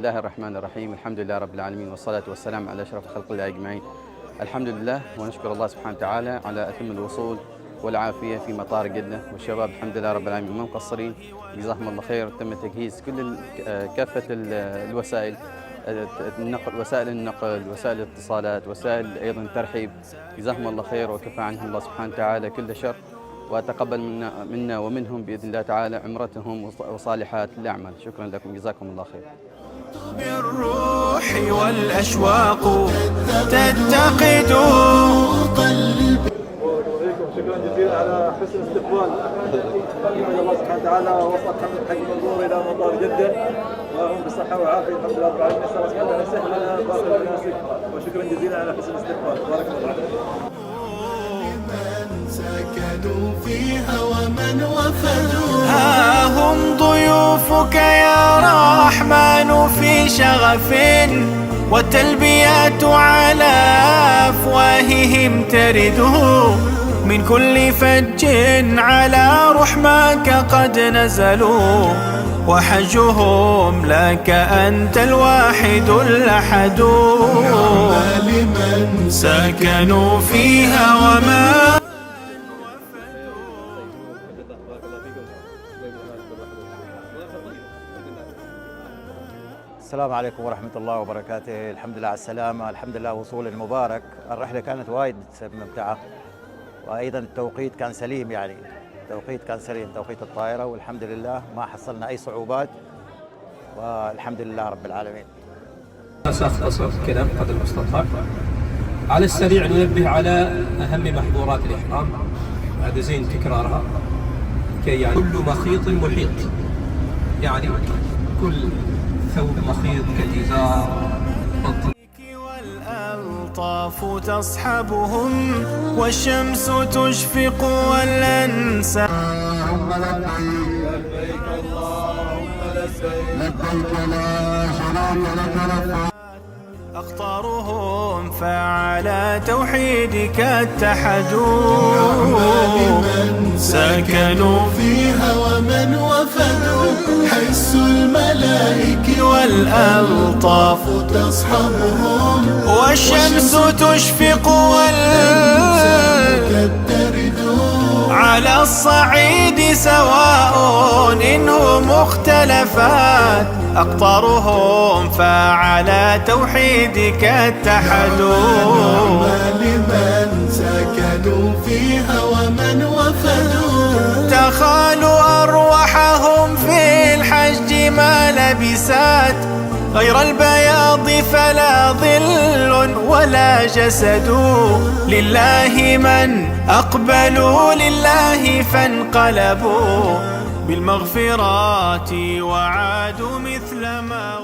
الله الرحمن الرحيم. الحمد لله رب العالمين، والصلاة والسلام على أشرف خلق الله أجمعين. الحمد لله ونشكر الله سبحانه وتعالى على أتم الوصول والعافية في مطار جدة، والشباب الحمد لله رب العالمين ما مقصرين، جزاهم الله خير. تم تجهيز كل كافة الوسائل، وسائل النقل، وسائل الاتصالات، وسائل أيضا الترحيب، جزاهم الله خير وكفى عنهم الله سبحانه وتعالى كل شر، وتقبل منا ومنهم بإذن الله تعالى عمرتهم وصالحات الأعمال. شكرا لكم، جزاكم الله خير. بالروح والأشواق تتقد. شكرا جزيلا على حسن الاستقبال. الحمد لله سبحانه وتعالى وصلت حمد حق المنظور الى مطار جده وهم بصحه وعافيه الحمد لله رب العالمين. نسال الله سبحانه وتعالى يسهل لنا باقي المناسك، وشكرا جزيلا على حسن الاستقبال. بارك الله فيكم. من سكنوا فيها ومن وفدوا، ها هم ضيوفك يا رحمن في شغف، والتلبيات على أفواههم ترده، من كل فج على رحمك قد نزلوا، وحجهم لك أنت الواحد الأحد. لمن سكنوا فيها وما السلام عليكم ورحمة الله وبركاته. الحمد لله على السلامة، الحمد لله وصول المبارك. الرحلة كانت وايد ممتعة، وأيضا التوقيت كان سليم، يعني التوقيت كان سليم، توقيت الطائرة، والحمد لله ما حصلنا أي صعوبات، والحمد لله رب العالمين. سأختصر الكلام قدر المستطاع. على السريع ننبه على أهم محظورات الإحرام بعد زين تكرارها، كي يعني كل مخيط محيط، يعني كل ثوب مخيط كالإزار والألطاف تصحبهم، والشمس تشفق والأنسى. لبيك اللهم لبيك لا شريك لك. أخطارهم فعلى توحيدك اتحدوا، من سكنوا فيها ومن وفدوا، حس الملائكة والألطاف تصحبهم، والشمس تشفق على الصعيد سواء إنهم مختلفات، أقطارهم فعلى توحيدك اتحدوا، لمن سكنوا فيها ومن وفدوا، تخالوا أرواحهم في الحج ما لبسات، غير البياض فلا ظل ولا جسد، لله من أقبلوا لله فانقلبوا بالمغفرات وعادوا مثل ما